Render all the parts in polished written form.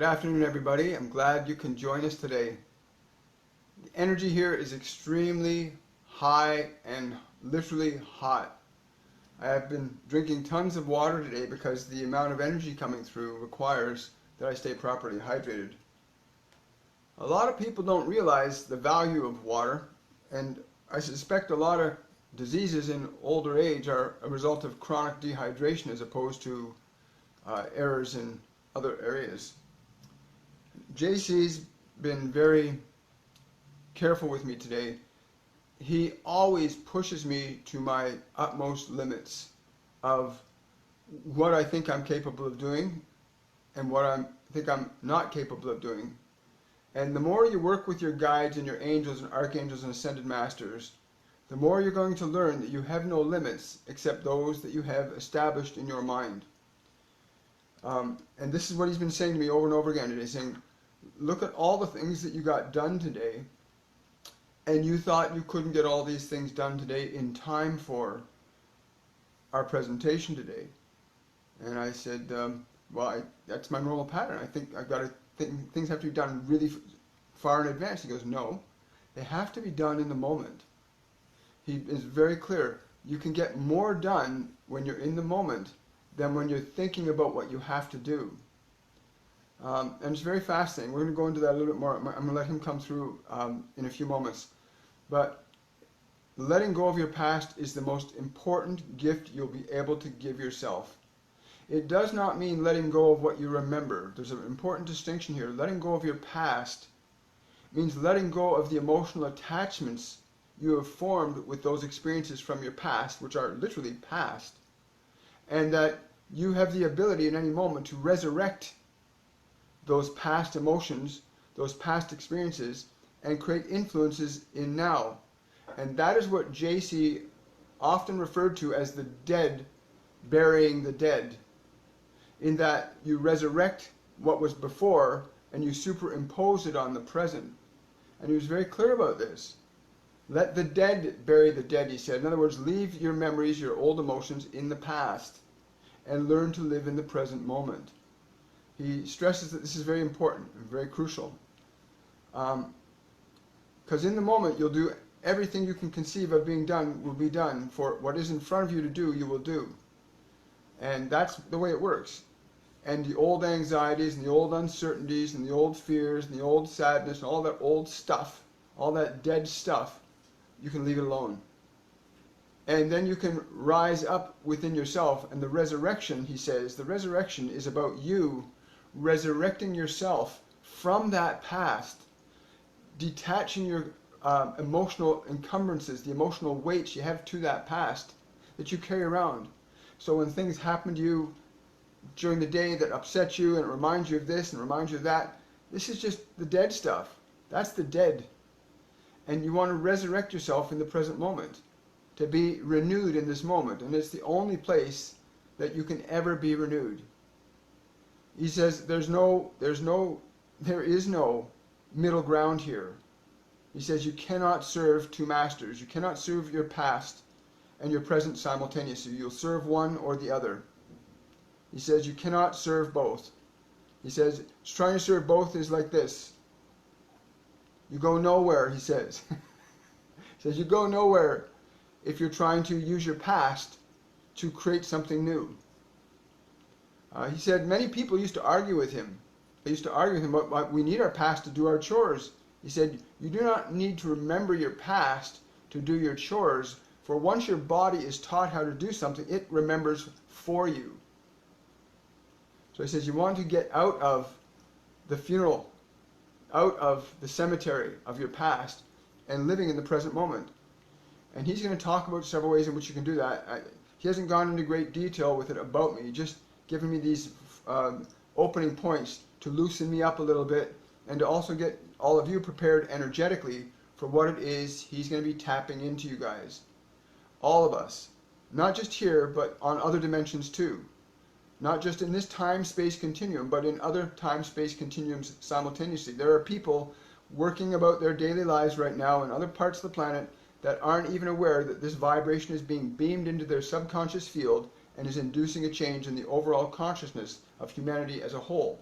Good afternoon, everybody. I'm glad you can join us today. The energy here is extremely high and literally hot. I have been drinking tons of water today because the amount of energy coming through requires that I stay properly hydrated. A lot of people don't realize the value of water, and I suspect a lot of diseases in older age are a result of chronic dehydration as opposed to errors in other areas. JC's been very careful with me today. He always pushes me to my utmost limits of what I think I'm capable of doing and what I think I'm not capable of doing. And the more you work with your guides and your angels and archangels and ascended masters, the more you're going to learn that you have no limits except those that you have established in your mind. And this is what he's been saying to me over and over again today, saying, look at all the things that you got done today, and you thought you couldn't get all these things done today in time for our presentation today. And I said, that's my normal pattern. I think I've got to think things have to be done really far in advance. He goes, no, they have to be done in the moment. He is very clear. You can get more done when you're in the moment than when you're thinking about what you have to do. And it's very fascinating. We're going to go into that a little bit more. I'm going to let him come through in a few moments. But letting go of your past is the most important gift you'll be able to give yourself. It does not mean letting go of what you remember. There's an important distinction here. Letting go of your past means letting go of the emotional attachments you have formed with those experiences from your past, which are literally past, and that you have the ability in any moment to resurrect those past emotions, those past experiences, and create influences in now. And that is what JC often referred to as the dead burying the dead, in that you resurrect what was before and you superimpose it on the present. And he was very clear about this. Let the dead bury the dead, he said. In other words, leave your memories, your old emotions in the past and learn to live in the present moment. He stresses that this is very important and very crucial. Because in the moment, you'll do everything you can conceive of being done will be done. For what is in front of you to do, you will do. And that's the way it works. And the old anxieties and the old uncertainties and the old fears and the old sadness and all that old stuff, all that dead stuff, you can leave it alone. And then you can rise up within yourself. And the resurrection, he says, the resurrection is about you resurrecting yourself from that past, detaching your emotional encumbrances, the emotional weights you have to that past that you carry around. So when things happen to you during the day that upset you and it reminds you of this and reminds you of that, this is just the dead stuff. That's the dead. And you want to resurrect yourself in the present moment, to be renewed in this moment. And it's the only place that you can ever be renewed. He says there is no middle ground here. He says you cannot serve two masters. You cannot serve your past and your present simultaneously. You'll serve one or the other. He says you cannot serve both. He says trying to serve both is like this. You go nowhere, he says. He says you go nowhere if you're trying to use your past to create something new. He said many people used to argue with him. They used to argue with him about we need our past to do our chores. He said you do not need to remember your past to do your chores, for once your body is taught how to do something, it remembers for you. So he says you want to get out of the funeral, out of the cemetery of your past, and living in the present moment. And he's going to talk about several ways in which you can do that. He hasn't gone into great detail with it about me, just giving me these opening points to loosen me up a little bit and to also get all of you prepared energetically for what it is he's going to be tapping into, you guys. All of us. Not just here, but on other dimensions too. Not just in this time-space continuum, but in other time-space continuums simultaneously. There are people working about their daily lives right now in other parts of the planet that aren't even aware that this vibration is being beamed into their subconscious field and is inducing a change in the overall consciousness of humanity as a whole.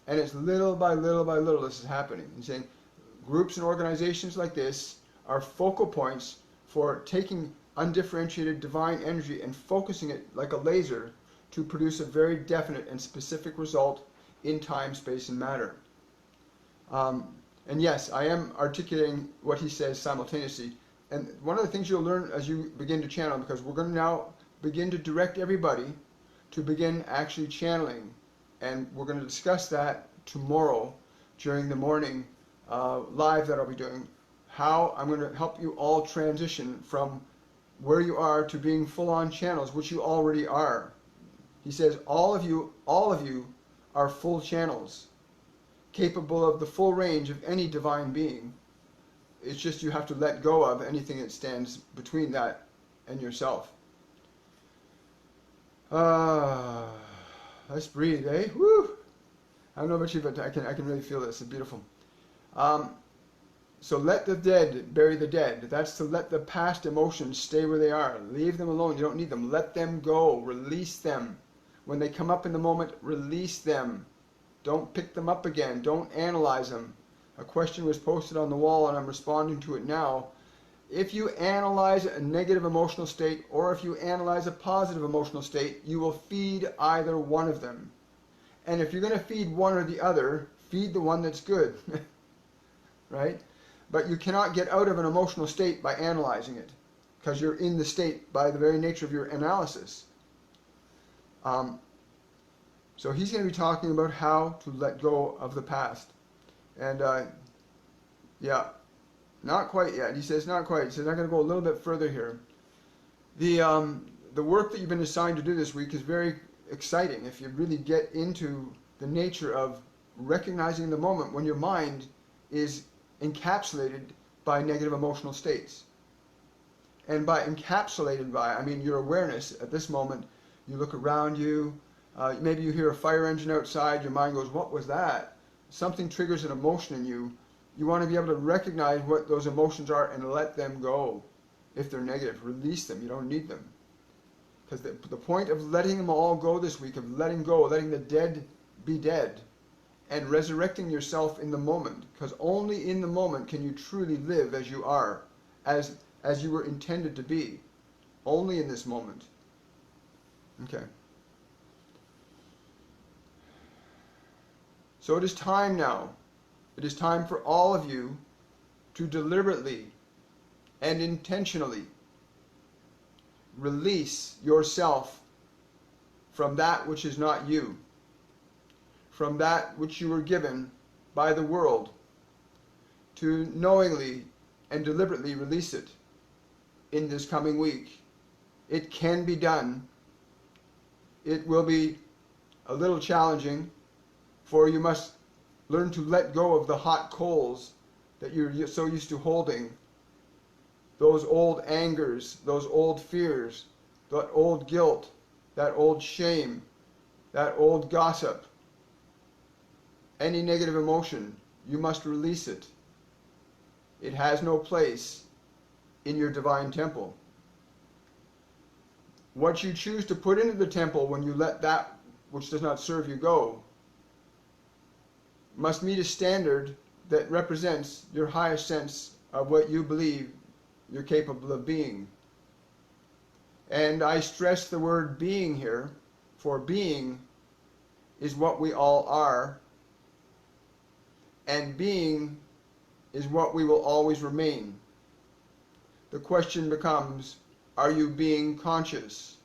And it's little by little by little this is happening. He's saying groups and organizations like this are focal points for taking undifferentiated divine energy and focusing it like a laser to produce a very definite and specific result in time, space, and matter. And yes, I am articulating what he says simultaneously. And one of the things you'll learn as you begin to channel, because we're going to now begin to direct everybody to begin actually channeling. And we're going to discuss that tomorrow during the morning live that I'll be doing. How I'm going to help you all transition from where you are to being full-on channels, which you already are. He says all of you are full channels, capable of the full range of any divine being. It's just you have to let go of anything that stands between that and yourself. Let's breathe, eh? Woo! I don't know about you, but I can really feel this. It's beautiful. So let the dead bury the dead. That's to let the past emotions stay where they are. Leave them alone. You don't need them. Let them go. Release them. When they come up in the moment, release them. Don't pick them up again. Don't analyze them. A question was posted on the wall and I'm responding to it now. If you analyze a negative emotional state or if you analyze a positive emotional state, you will feed either one of them. And if you're going to feed one or the other, feed the one that's good. Right? But you cannot get out of an emotional state by analyzing it, because you're in the state by the very nature of your analysis. So he's going to be talking about how to let go of the past. And yeah, not quite yet. He says not quite. He says I'm going to go a little bit further here. The work that you've been assigned to do this week is very exciting if you really get into the nature of recognizing the moment when your mind is encapsulated by negative emotional states. And by encapsulated by, I mean your awareness at this moment. You look around you, maybe you hear a fire engine outside, your mind goes, what was that? Something triggers an emotion in you. You want to be able to recognize what those emotions are and let them go. If they're negative, release them. You don't need them. Because the point of letting them all go this week, of letting go, letting the dead be dead, and resurrecting yourself in the moment, because only in the moment can you truly live as you are, as you were intended to be. Only in this moment. Okay. So it is time now. It is time for all of you to deliberately and intentionally release yourself from that which is not you, from that which you were given by the world, to knowingly and deliberately release it in this coming week. It can be done. It will be a little challenging, for you must learn to let go of the hot coals that you're so used to holding, those old angers, those old fears, that old guilt, that old shame, that old gossip. Any negative emotion, you must release it. It has no place in your divine temple. What you choose to put into the temple when you let that which does not serve you go must meet a standard that represents your highest sense of what you believe you're capable of being. And I stress the word being here, for being is what we all are, and being is what we will always remain. The question becomes, are you being conscious?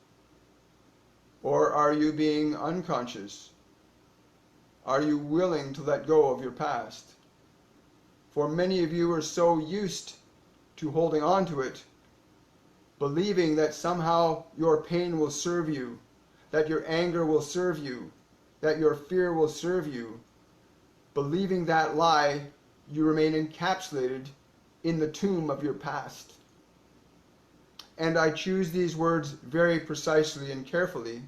Or are you being unconscious? Are you willing to let go of your past? For many of you are so used to holding on to it, believing that somehow your pain will serve you, that your anger will serve you, that your fear will serve you. Believing that lie, you remain encapsulated in the tomb of your past. And I choose these words very precisely and carefully,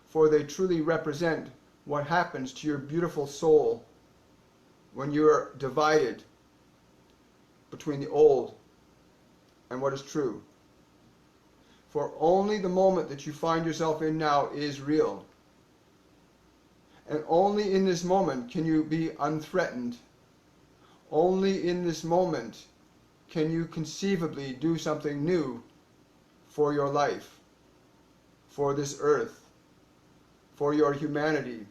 for they truly represent what happens to your beautiful soul when you are divided between the old and what is true. For only the moment that you find yourself in now is real. And only in this moment can you be unthreatened. Only in this moment can you conceivably do something new for your life, for this earth, for your humanity,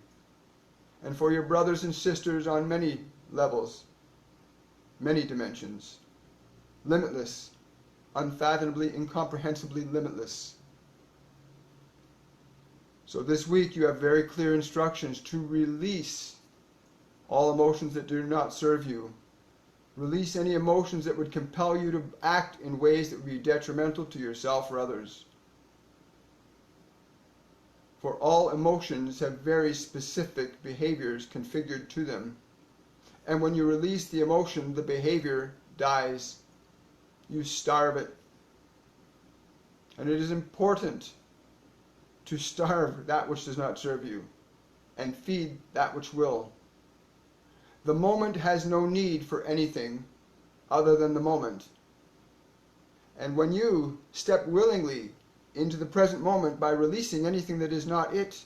and for your brothers and sisters on many levels, many dimensions. Limitless, unfathomably, incomprehensibly limitless. So this week you have very clear instructions to release all emotions that do not serve you. Release any emotions that would compel you to act in ways that would be detrimental to yourself or others. For all emotions have very specific behaviors configured to them. And when you release the emotion, the behavior dies. You starve it. And it is important to starve that which does not serve you and feed that which will. The moment has no need for anything other than the moment. And when you step willingly into the present moment by releasing anything that is not it,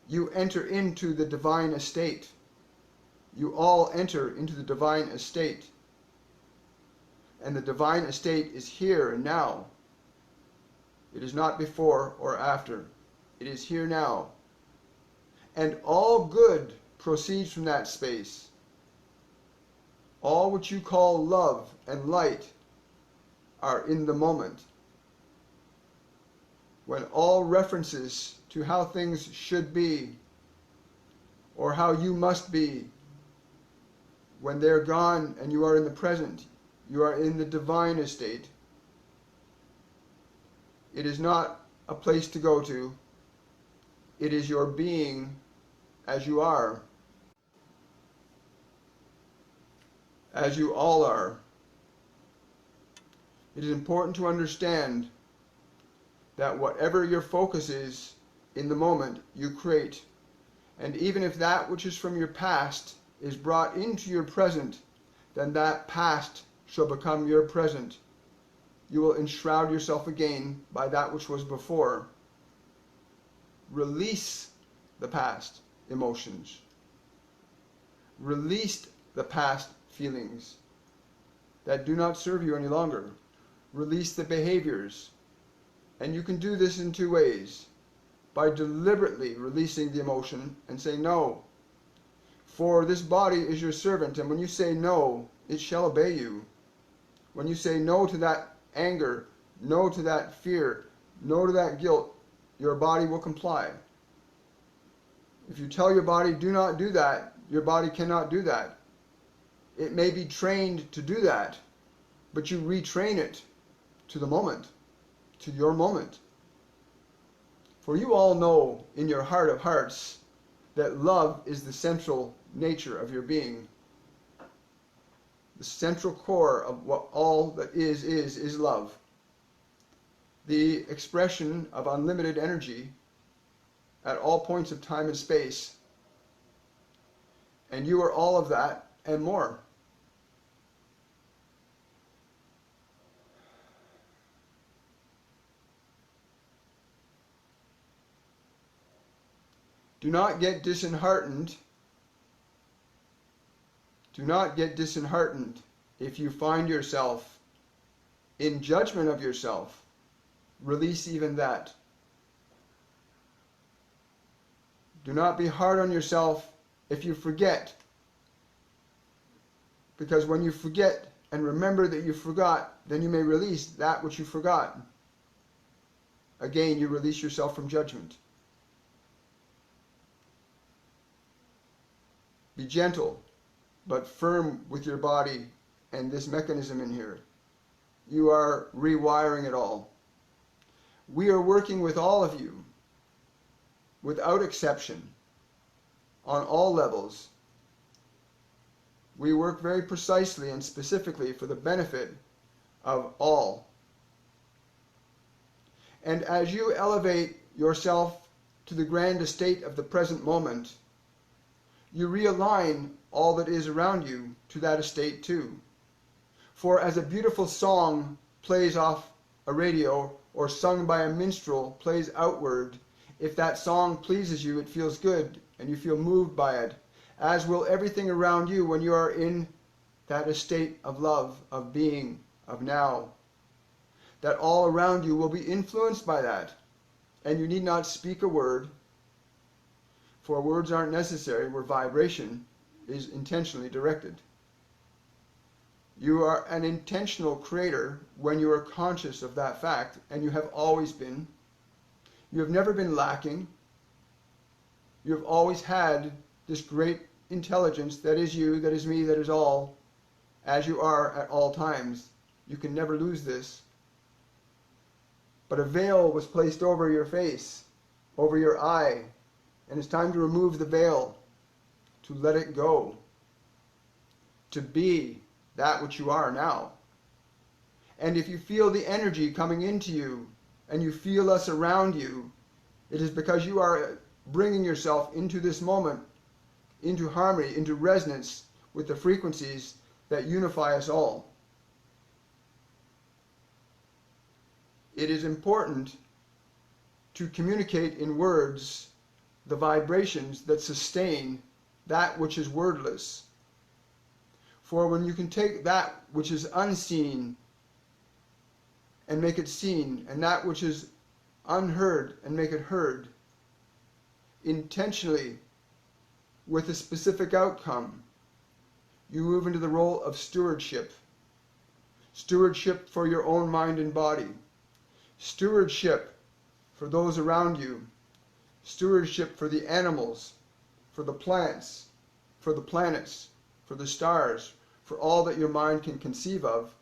you enter into the divine estate. You all enter into the divine estate. And the divine estate is here and now. It is not before or after. It is here now. And all good proceeds from that space. All which you call love and light are in the moment. When all references to how things should be or how you must be, when they're gone and you are in the present, you are in the divine estate. It is not a place to go to. It is your being as you are. As you all are. It is important to understand that whatever your focus is in the moment, you create. And even if that which is from your past is brought into your present, then that past shall become your present. You will enshroud yourself again by that which was before. Release the past emotions. Release the past feelings that do not serve you any longer. Release the behaviors. And you can do this in two ways. By deliberately releasing the emotion and saying, no, for this body is your servant, and when you say no, it shall obey you. When you say no to that anger, no to that fear, no to that guilt, your body will comply. If you tell your body, do not do that, your body cannot do that. It may be trained to do that, but you retrain it to the moment, to your moment. For you all know in your heart of hearts that love is the central nature of your being. The central core of what all that is love. The expression of unlimited energy at all points of time and space. And you are all of that and more. Do not get disheartened. Do not get disheartened if you find yourself in judgment of yourself. Release even that. Do not be hard on yourself if you forget. Because when you forget and remember that you forgot, then you may release that which you forgot. Again, you release yourself from judgment. Be gentle, but firm with your body and this mechanism in here. You are rewiring it all. We are working with all of you, without exception, on all levels. We work very precisely and specifically for the benefit of all. And as you elevate yourself to the grand estate of the present moment, you realign all that is around you to that estate too. For as a beautiful song plays off a radio or sung by a minstrel plays outward, If that song pleases you, it feels good and you feel moved by it, as will everything around you when you are in that estate of love, of being, of now. That all around you will be influenced by that, and you need not speak a word, for words aren't necessary where vibration is intentionally directed. You are an intentional creator when you are conscious of that fact, and you have always been. You have never been lacking. You have always had this great intelligence that is you, that is me, that is all, as you are at all times. You can never lose this. But a veil was placed over your face, over your eye, and it's time to remove the veil, to let it go, to be that which you are now. And if you feel the energy coming into you, and you feel us around you, it is because you are bringing yourself into this moment, into harmony, into resonance with the frequencies that unify us all. It is important to communicate in words the vibrations that sustain that which is wordless. For when you can take that which is unseen and make it seen, and that which is unheard and make it heard, intentionally with a specific outcome, you move into the role of stewardship. Stewardship for your own mind and body. Stewardship for those around you. Stewardship for the animals, for the plants, for the planets, for the stars, for all that your mind can conceive of.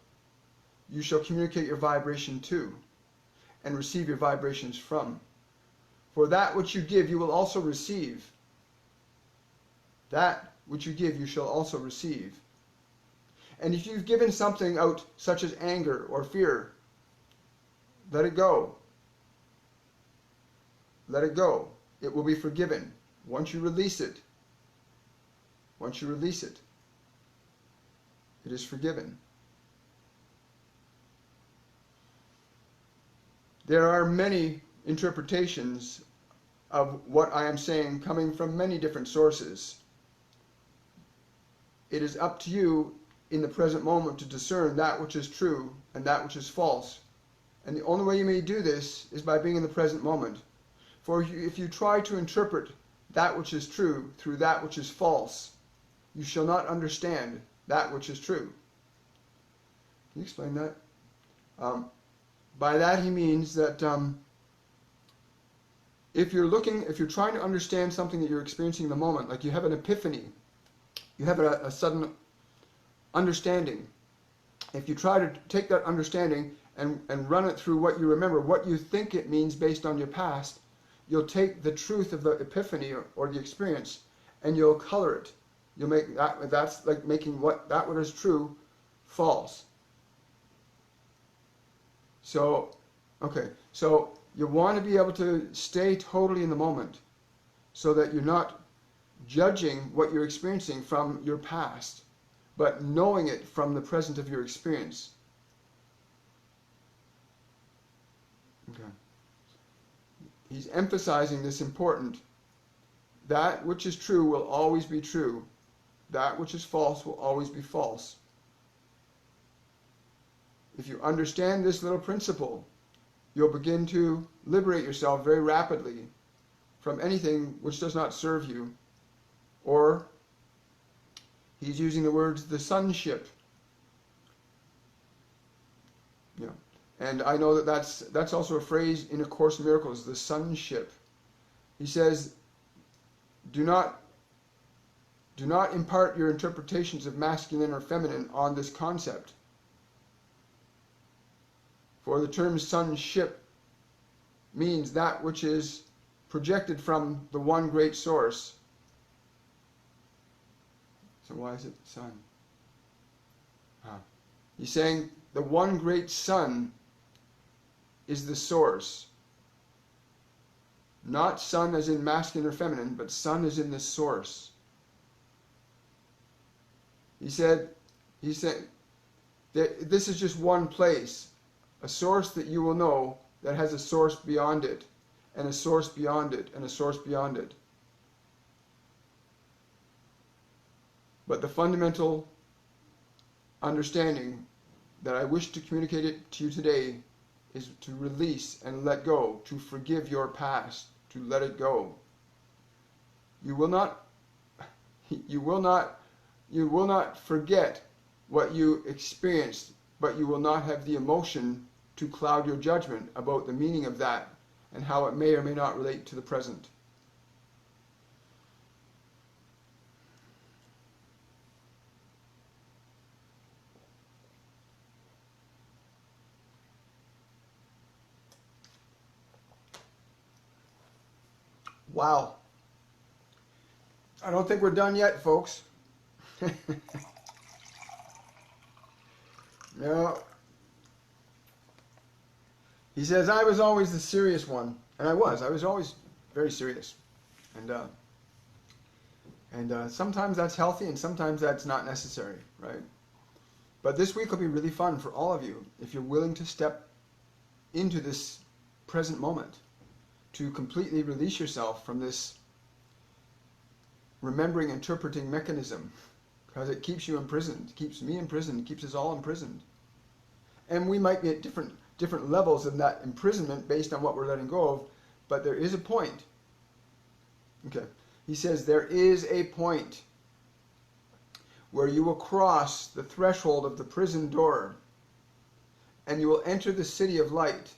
You shall communicate your vibration to and receive your vibrations from. For that which you give, you will also receive. That which you give, you shall also receive. And if you've given something out, such as anger or fear, let it go. Let it go. It will be forgiven once you release it. Once you release it, it is forgiven. There are many interpretations of what I am saying coming from many different sources. It is up to you in the present moment to discern that which is true and that which is false. And the only way you may do this is by being in the present moment. For if you try to interpret that which is true through that which is false, you shall not understand that which is true. Can you explain that? By that he means that if you're trying to understand something that you're experiencing in the moment, like you have an epiphany, you have a sudden understanding. If you try to take that understanding and run it through what you remember, what you think it means based on your past, you'll take the truth of the epiphany or the experience and you'll color it. You'll make that's like making what is true false. So, okay, so you want to be able to stay totally in the moment so that you're not judging what you're experiencing from your past, but knowing it from the present of your experience. Okay. He's emphasizing this important. That which is true will always be true. That which is false will always be false. If you understand this little principle, you'll begin to liberate yourself very rapidly from anything which does not serve you. Or, he's using the words, the sonship. Yeah. And I know that that's also a phrase in A Course in Miracles, the sonship. He says, do not impart your interpretations of masculine or feminine on this concept. For the term sonship means that which is projected from the one great source. So why is it sun? He's saying the one great sun is the source. Not sun as in masculine or feminine, but sun as in the source. He said that this is just one place, a source that you will know that has a source beyond it. and a source beyond it, and a source beyond it. But the fundamental understanding that I wish to communicate it to you today is to release and let go, to forgive your past, to let it go. You will not forget what you experienced, but you will not have the emotion to cloud your judgment about the meaning of that and how it may or may not relate to the present. Wow. I don't think we're done yet, folks. No. He says, I was always the serious one. And I was always very serious. And sometimes that's healthy and sometimes that's not necessary, right? But this week will be really fun for all of you if you're willing to step into this present moment, to completely release yourself from this remembering, interpreting mechanism, because it keeps you imprisoned, it keeps me imprisoned, it keeps us all imprisoned. And we might be at different levels of that imprisonment based on what we're letting go of, but there is a point. Okay. He says there is a point where you will cross the threshold of the prison door and you will enter the city of light.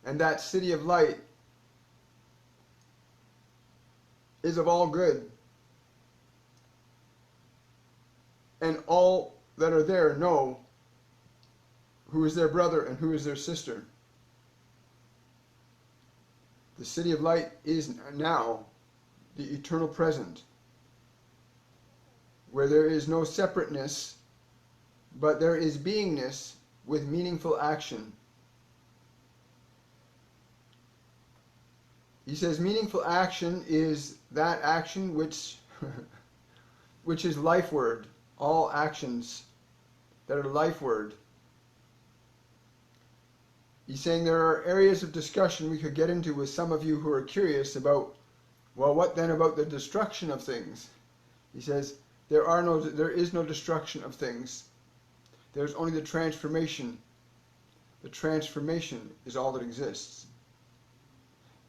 And that city of light is of all good. And all that are there know who is their brother and who is their sister. The city of light is now the eternal present, where there is no separateness, but there is beingness with meaningful action. He says meaningful action is that action which is life word. All actions that are life word. He's saying there are areas of discussion we could get into with some of you who are curious about, well, what then about the destruction of things? He says there is no destruction of things. There's only the transformation. The transformation is all that exists.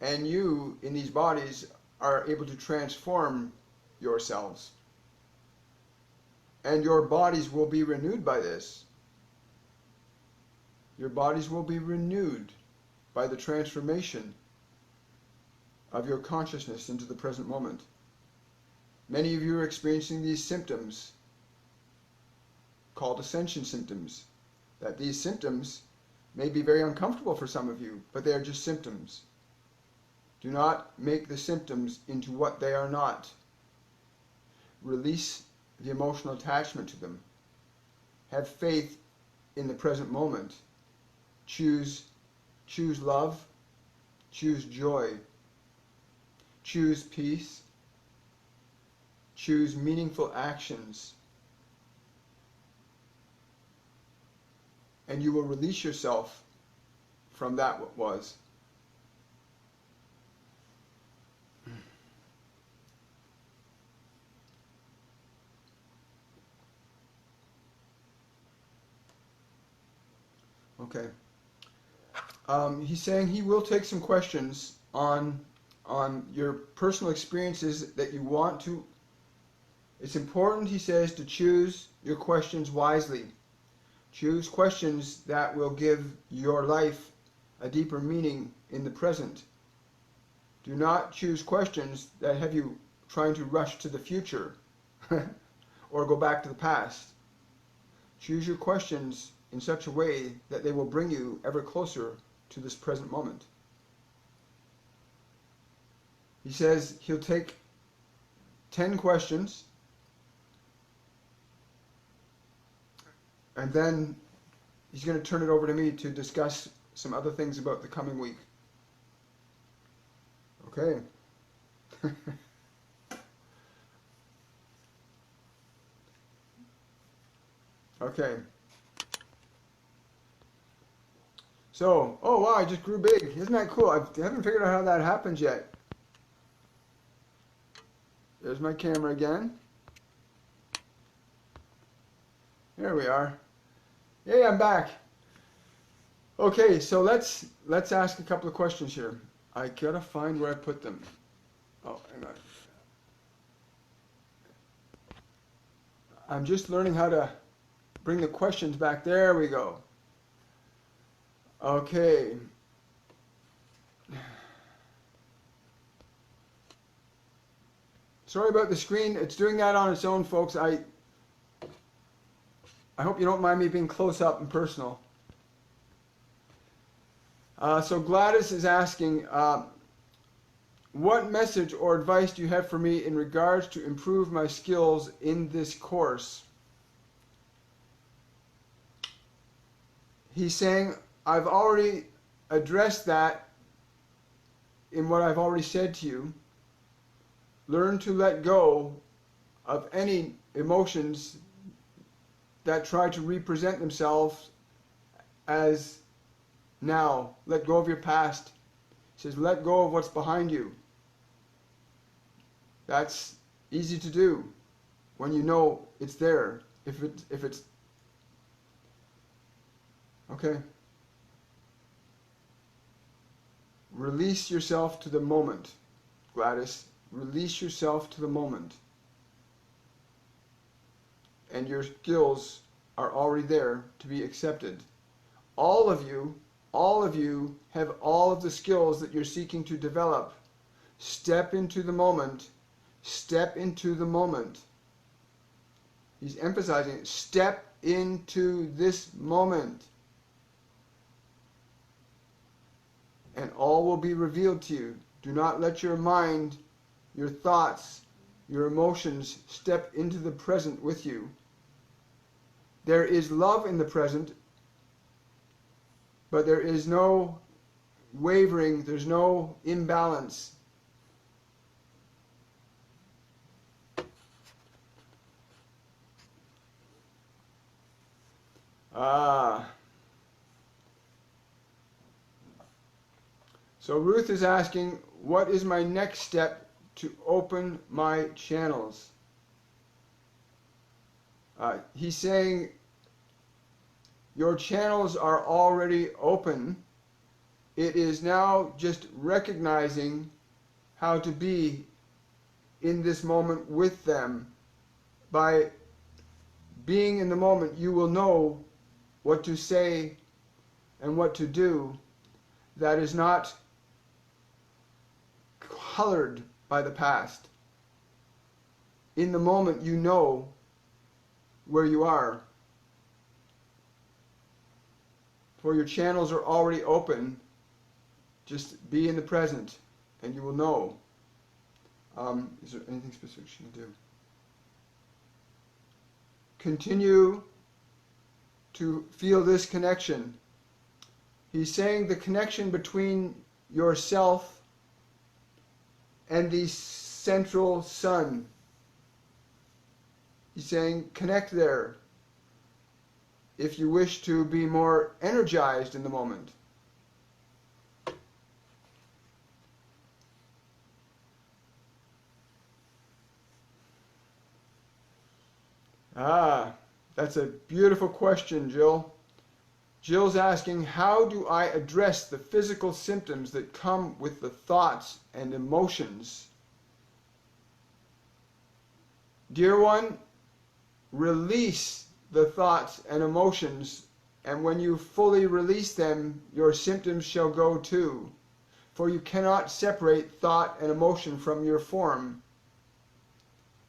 And you, in these bodies, are able to transform yourselves. And your bodies will be renewed by this. Your bodies will be renewed by the transformation of your consciousness into the present moment. Many of you are experiencing these symptoms called ascension symptoms. That these symptoms may be very uncomfortable for some of you, but they are just symptoms. Do not make the symptoms into what they are not. Release the emotional attachment to them. Have faith in the present moment. Choose love. Choose joy. Choose peace. Choose meaningful actions. And you will release yourself from that what was. Okay. He's saying he will take some questions on your personal experiences that you want to. It's important, he says, to choose your questions wisely. Choose questions that will give your life a deeper meaning in the present. Do not choose questions that have you trying to rush to the future or go back to the past. Choose your questions in such a way that they will bring you ever closer to this present moment. He says he'll take 10 questions and then he's going to turn it over to me to discuss some other things about the coming week. Okay. Okay. So, oh wow, I just grew big. Isn't that cool? I haven't figured out how that happens yet. There's my camera again. There we are. Hey, I'm back. Okay, so let's ask a couple of questions here. I gotta find where I put them. Oh, hang on. I'm just learning how to bring the questions back. There we go. Okay. Sorry about the screen. It's doing that on its own, folks. I hope you don't mind me being close up and personal. So Gladys is asking, what message or advice do you have for me in regards to improve my skills in this course? He's saying, I've already addressed that in what I've already said to you. Learn to let go of any emotions that try to represent themselves as now. Let go of your past. He says, let go of what's behind you. That's easy to do when you know it's there. If it's okay. Release yourself to the moment, Gladys. Release yourself to the moment. And your skills are already there to be accepted. All of you have all of the skills that you're seeking to develop. Step into the moment. Step into the moment. He's emphasizing, step into this moment. And all will be revealed to you. Do not let your mind, your thoughts, your emotions step into the present with you. There is love in the present, but there is no wavering, there's no imbalance. So Ruth is asking, what is my next step to open my channels? He's saying your channels are already open. It is now just recognizing how to be in this moment with them. By being in the moment, you will know what to say and what to do that is not colored by the past. In the moment, you know where you are. For your channels are already open. Just be in the present and you will know. Is there anything specific she can do? Continue to feel this connection. He's saying the connection between yourself and the central sun. He's saying connect there if you wish to be more energized in the moment. That's a beautiful question, Jill. Jill's asking, how do I address the physical symptoms that come with the thoughts and emotions? Dear one, release the thoughts and emotions, and when you fully release them, your symptoms shall go too. For you cannot separate thought and emotion from your form.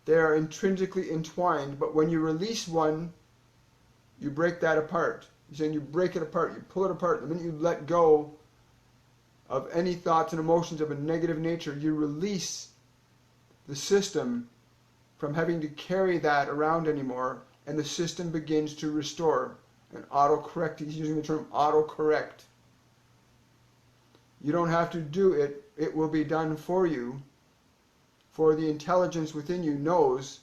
They are intrinsically entwined, but when you release one, you break that apart. He's saying you break it apart, you pull it apart. The minute you let go of any thoughts and emotions of a negative nature, you release the system from having to carry that around anymore, and the system begins to restore and auto-correct. He's using the term auto-correct. You don't have to do it, it will be done for you. For the intelligence within you knows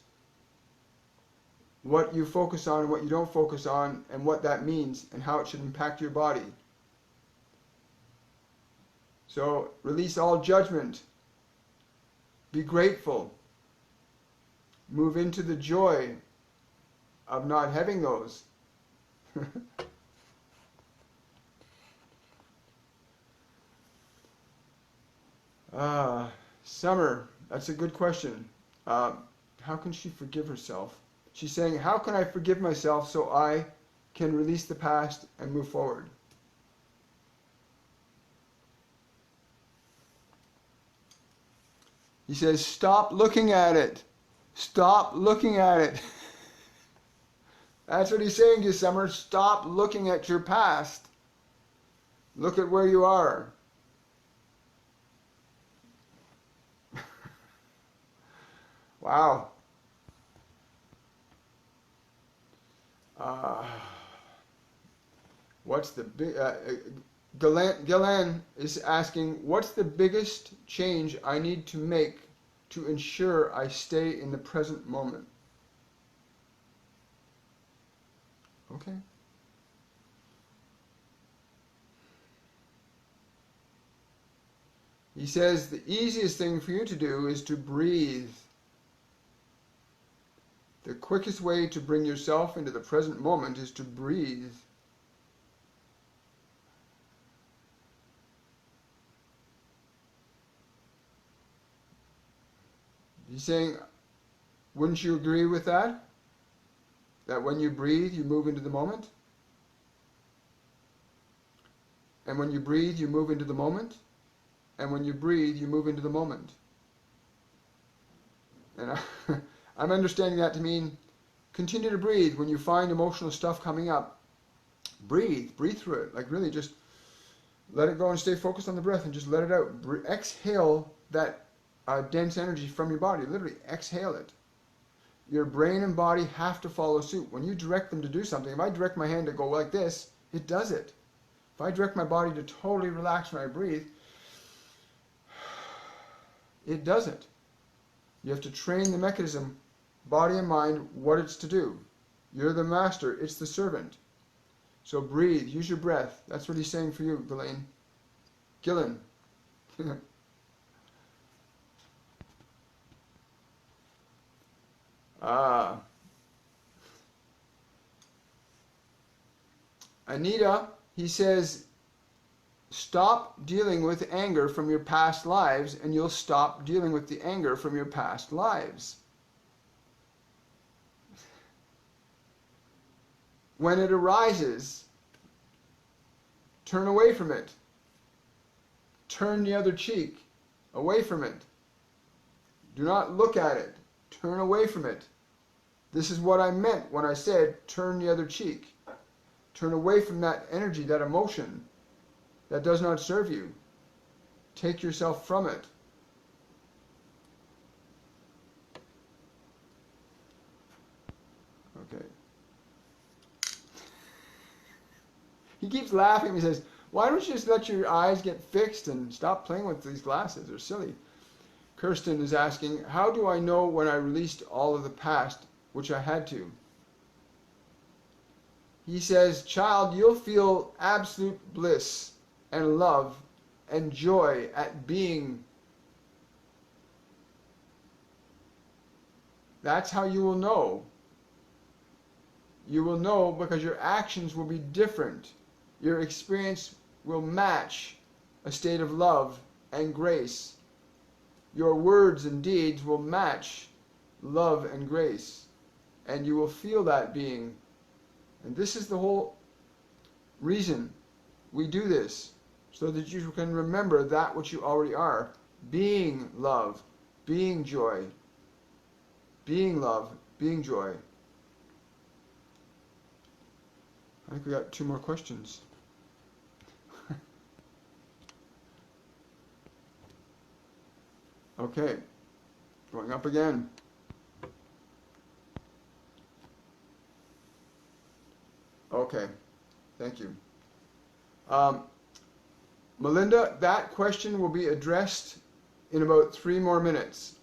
what you focus on and what you don't focus on, and what that means and how it should impact your body. So release all judgment. Be grateful. Move into the joy of not having those. Summer, that's a good question. How can she forgive herself? She's saying, how can I forgive myself so I can release the past and move forward? He says, stop looking at it. Stop looking at it. That's what he's saying to you, Summer. Stop looking at your past. Look at where you are. Wow. What's the big... Gillan is asking, what's the biggest change I need to make to ensure I stay in the present moment? Okay. He says the easiest thing for you to do is to breathe. The quickest way to bring yourself into the present moment is to breathe. He's saying, wouldn't you agree with that? That when you breathe, you move into the moment? And when you breathe, you move into the moment? And when you breathe, you move into the moment. And I'm understanding that to mean continue to breathe. When you find emotional stuff coming up, breathe through it. Like really just let it go and stay focused on the breath and just let it out. Exhale that dense energy from your body. Literally exhale it. Your brain and body have to follow suit. When you direct them to do something, if I direct my hand to go like this, it does it. If I direct my body to totally relax when I breathe, it doesn't. You have to train the mechanism, body and mind, what it's to do. You're the master, it's the servant. So breathe, use your breath. That's what he's saying for you, Gillan. Anita, he says, stop dealing with anger from your past lives and you'll stop dealing with the anger from your past lives. When it arises, turn away from it. Turn the other cheek away from it. Do not look at it. Turn away from it. This is what I meant when I said turn the other cheek. Turn away from that energy, that emotion that does not serve you. Take yourself from it. Okay. He keeps laughing. He says, why don't you just let your eyes get fixed and stop playing with these glasses? They're silly. Kirsten is asking, how do I know when I released all of the past, which I had to? He says, child, you'll feel absolute bliss and love and joy at being. That's how you will know. You will know because your actions will be different. Your experience will match a state of love and grace. Your words and deeds will match love and grace. And you will feel that being. And this is the whole reason we do this, so that you can remember that which you already are. Being love, being joy, being love, being joy. I think we got 2 more questions. Okay, going up again. Okay, thank you. Melinda, that question will be addressed in about 3 more minutes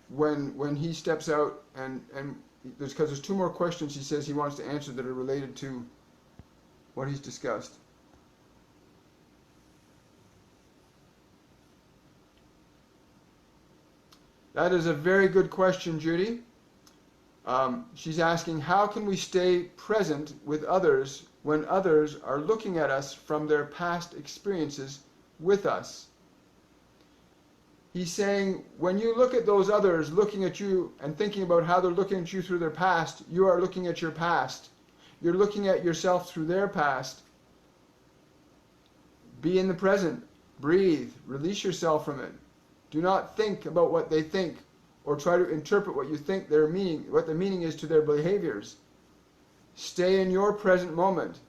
when he steps out, and because there's 2 more questions he says he wants to answer that are related to what he's discussed. That is a very good question, Judy. She's asking, how can we stay present with others when others are looking at us from their past experiences with us? He's saying, when you look at those others looking at you and thinking about how they're looking at you through their past, you are looking at your past. You're looking at yourself through their past. Be in the present. Breathe. Release yourself from it. Do not think about what they think or try to interpret what you think their meaning, what the meaning is to their behaviors. Stay in your present moment.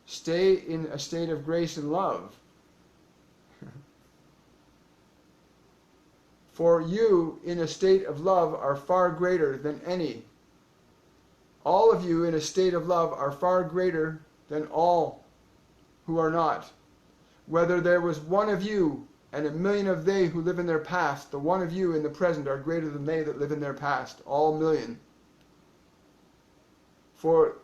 Stay in a state of grace and love. For you in a state of love are far greater than any. All of you in a state of love are far greater than all who are not. Whether there was one of you and a million of they who live in their past, the one of you in the present are greater than they that live in their past, all million. For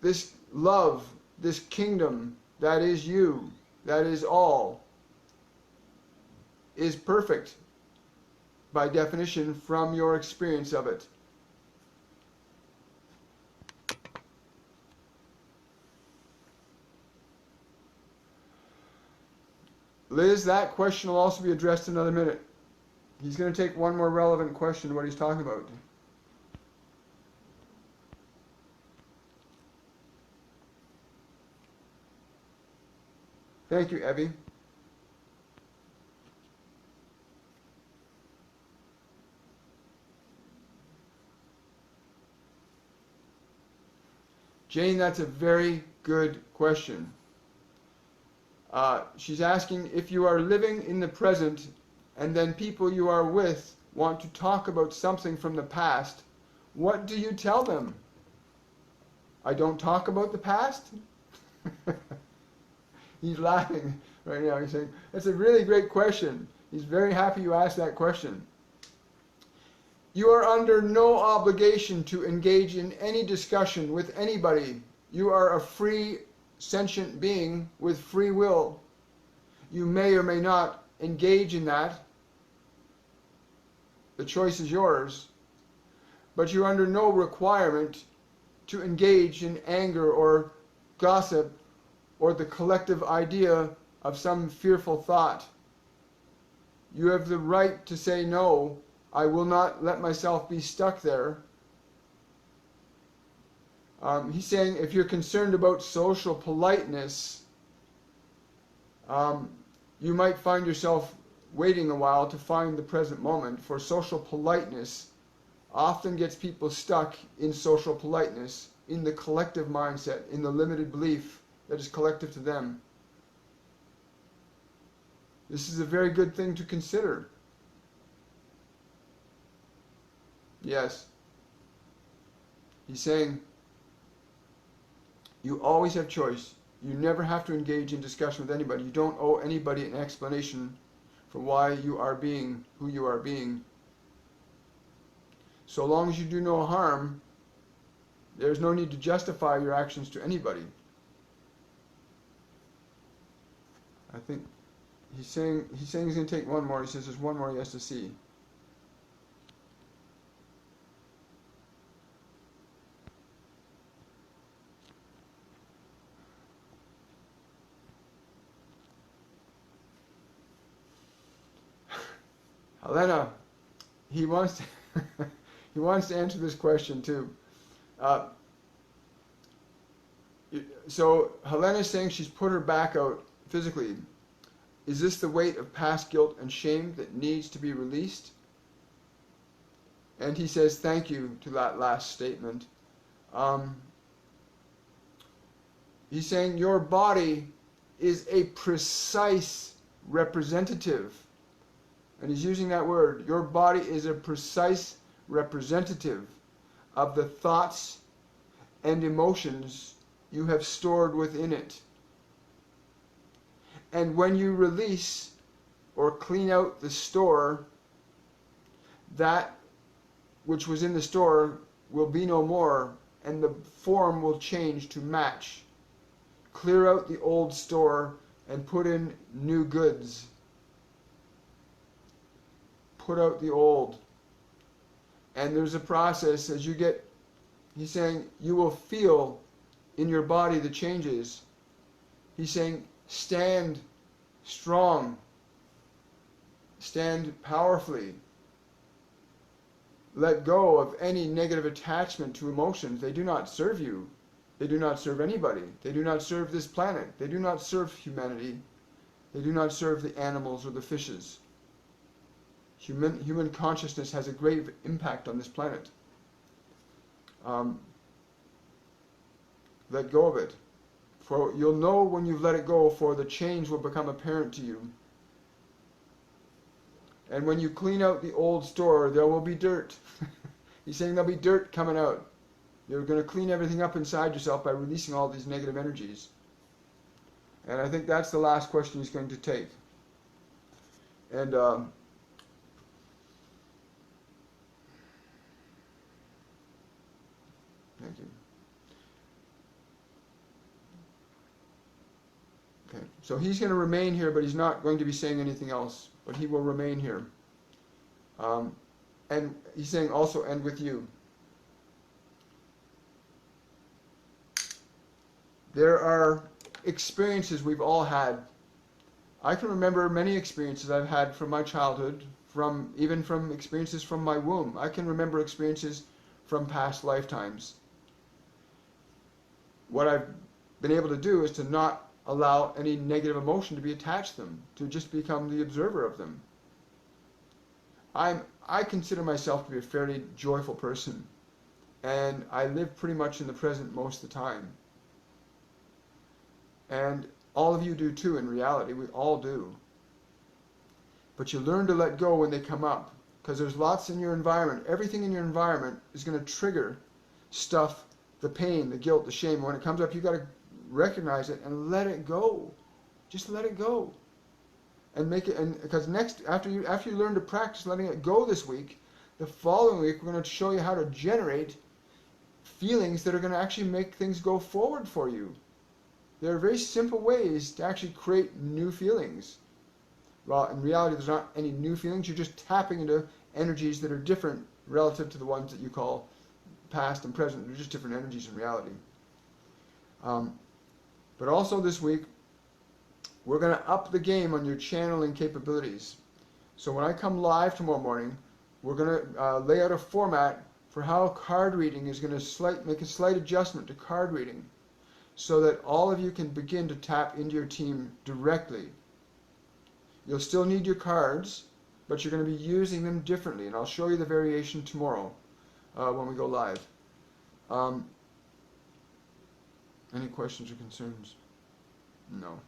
this love, this kingdom, that is you, that is all, is perfect by definition from your experience of it. Liz, that question will also be addressed in another minute. He's going to take one more relevant question to what he's talking about. Thank you, Evie. Jane, that's a very good question. She's asking if you are living in the present and then people you are with want to talk about something from the past, what do you tell them? I don't talk about the past? He's laughing right now. He's saying, that's a really great question. He's very happy you asked that question. You are under no obligation to engage in any discussion with anybody. You are a free, sentient being with free will. You may or may not engage in that. The choice is yours. But you're under no requirement to engage in anger or gossip or the collective idea of some fearful thought. You have the right to say no. I will not let myself be stuck there. He's saying if you're concerned about social politeness, you might find yourself waiting a while to find the present moment, for social politeness often gets people stuck in social politeness, in the collective mindset, in the limited belief that is collective to them. This is a very good thing to consider. Yes. He's saying, you always have choice. You never have to engage in discussion with anybody. You don't owe anybody an explanation for why you are being who you are being. So long as you do no harm, there's no need to justify your actions to anybody. I think he's saying he's going to take one more. He says there's one more he has to see. Helena, he wants to answer this question too. So Helena's saying she's put her back out physically. Is this the weight of past guilt and shame that needs to be released? And he says thank you to that last statement. He's saying your body is a precise representative. And he's using that word. Your body is a precise representative of the thoughts and emotions you have stored within it. And when you release or clean out the store, that which was in the store will be no more, and the form will change to match. Clear out the old store and put in new goods. Put out the old. And there's a process as you get, he's saying, you will feel in your body the changes. He's saying, stand strong, stand powerfully. Let go of any negative attachment to emotions. They do not serve you. They do not serve anybody. They do not serve this planet. They do not serve humanity. They do not serve the animals or the fishes. Human consciousness has a great impact on this planet. Let go of it. For you'll know when you've let it go, for the change will become apparent to you. And when you clean out the old store, there will be dirt. He's saying there'll be dirt coming out. You're going to clean everything up inside yourself by releasing all these negative energies. And I think that's the last question he's going to take. And thank you. Okay, so he's going to remain here, but he's not going to be saying anything else. But he will remain here. And he's saying also, and with you. There are experiences we've all had. I can remember many experiences I've had from my childhood, even from experiences from my womb. I can remember experiences from past lifetimes. What I've been able to do is to not allow any negative emotion to be attached to them, to just become the observer of them. I consider myself to be a fairly joyful person, and I live pretty much in the present most of the time. And all of you do too, in reality. We all do. But you learn to let go when they come up, because there's lots in your environment. Everything in your environment is going to trigger stuff, the pain, the guilt, the shame. When it comes up, you've got to recognize it and let it go. Just let it go. And make it, and because after you learn to practice letting it go this week, the following week we're going to show you how to generate feelings that are going to actually make things go forward for you. There are very simple ways to actually create new feelings. Well, in reality, there's not any new feelings. You're just tapping into energies that are different relative to the ones that you call past and present. They're just different energies in reality. But also this week, we're going to up the game on your channeling capabilities. So when I come live tomorrow morning, we're going to lay out a format for how card reading is going to make a slight adjustment to card reading, so that all of you can begin to tap into your team directly. You'll still need your cards, but you're going to be using them differently, and I'll show you the variation tomorrow when we go live. Any questions or concerns? No.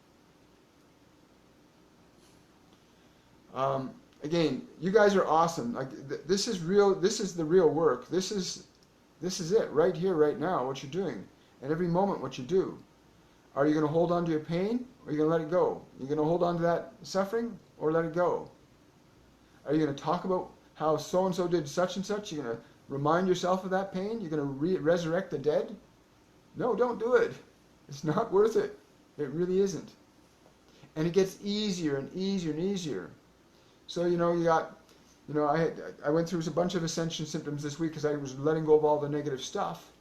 Again, you guys are awesome. Like this is real. This is the real work. This is it right here, right now. What you're doing, and every moment, what you do. Are you going to hold on to your pain, or are you going to let it go? Are you going to hold on to that suffering, or let it go? Are you going to talk about how so and so did such and such? You're going to remind yourself of that pain. You're going to resurrect the dead. No, don't do it. It's not worth it. It really isn't. And it gets easier and easier and easier. So, I went through a bunch of ascension symptoms this week because I was letting go of all the negative stuff.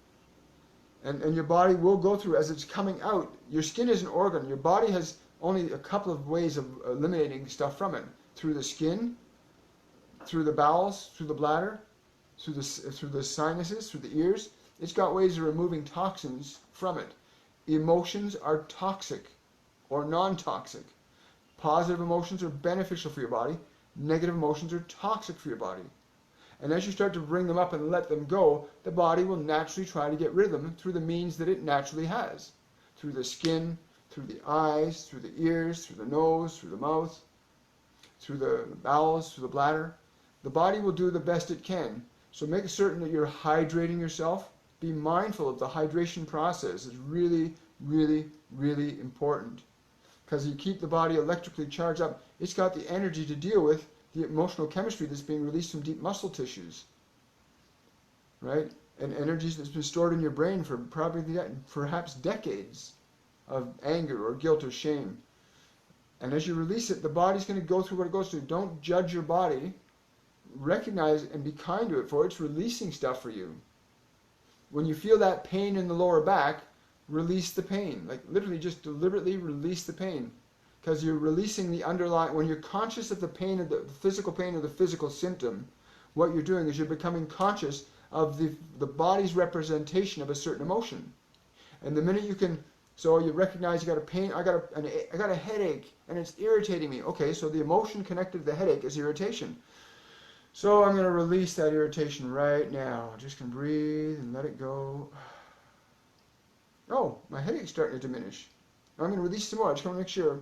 And your body will go through, as it's coming out, your skin is an organ. Your body has only a couple of ways of eliminating stuff from it. Through the skin, through the bowels, through the bladder, through the sinuses, through the ears. It's got ways of removing toxins from it. Emotions are toxic or non-toxic. Positive emotions are beneficial for your body. Negative emotions are toxic for your body. And as you start to bring them up and let them go, the body will naturally try to get rid of them through the means that it naturally has. Through the skin, through the eyes, through the ears, through the nose, through the mouth, through the bowels, through the bladder. The body will do the best it can. So make certain that you're hydrating yourself. Be mindful of the hydration process. It's really, really, really important. Because you keep the body electrically charged up, it's got the energy to deal with the emotional chemistry that's being released from deep muscle tissues, right? And energies that's been stored in your brain for perhaps decades of anger or guilt or shame. And as you release it, the body's going to go through what it goes through. Don't judge your body. recognize and be kind to it, for it's releasing stuff for you. When you feel that pain in the lower back, release the pain. Like literally just deliberately release the pain. Because you're releasing the underlying, when you're conscious of the pain, of the physical pain or the physical symptom, what you're doing is you're becoming conscious of the body's representation of a certain emotion. And the minute you can, so you recognize you got a pain, I got a headache and it's irritating me. Okay, so the emotion connected to the headache is irritation. So I'm going to release that irritation right now. I'm just going to breathe and let it go. Oh, my headache's starting to diminish. I'm going to release some more. I just want to make sure.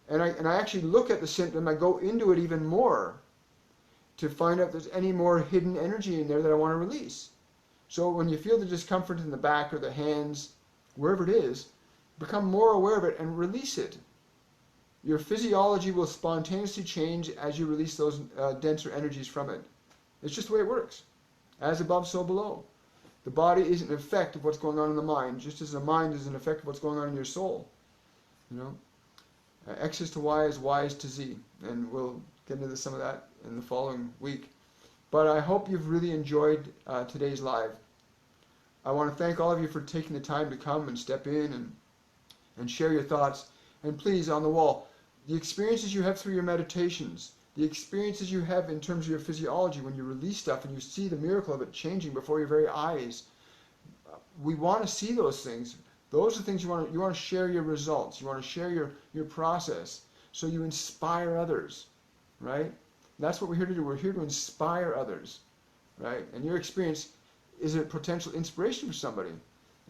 And I actually look at the symptom. I go into it even more to find out if there's any more hidden energy in there that I want to release. So when you feel the discomfort in the back or the hands, wherever it is, become more aware of it and release it. Your physiology will spontaneously change as you release those denser energies from it. It's just the way it works. As above, so below. The body is an effect of what's going on in the mind, just as the mind is an effect of what's going on in your soul. You know, X is to Y is Y is to Z, and we'll get into some of that in the following week. But I hope you've really enjoyed today's live. I want to thank all of you for taking the time to come and step in and share your thoughts. And please, on the wall, the experiences you have through your meditations, the experiences you have in terms of your physiology when you release stuff and you see the miracle of it changing before your very eyes. We want to see those things. Those are things you want to share your results. You want to share your process so you inspire others, right? That's what we're here to do. We're here to inspire others, right? And your experience is a potential inspiration for somebody.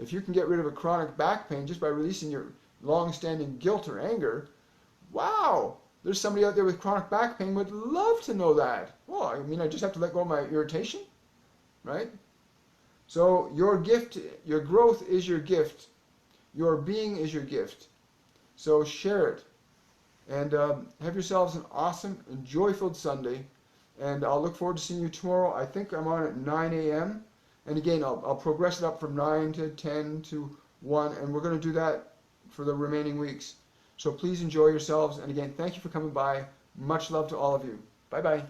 If you can get rid of a chronic back pain just by releasing your long-standing guilt or anger, wow, there's somebody out there with chronic back pain would love to know that. Well, I mean, I just have to let go of my irritation, right? So your gift, your growth is your gift. Your being is your gift. So share it. And have yourselves an awesome and joy-filled Sunday. And I'll look forward to seeing you tomorrow. I think I'm on at 9 a.m. And again, I'll progress it up from 9 to 10 to 1. And we're going to do that for the remaining weeks. So please enjoy yourselves. And again, thank you for coming by. Much love to all of you. Bye-bye.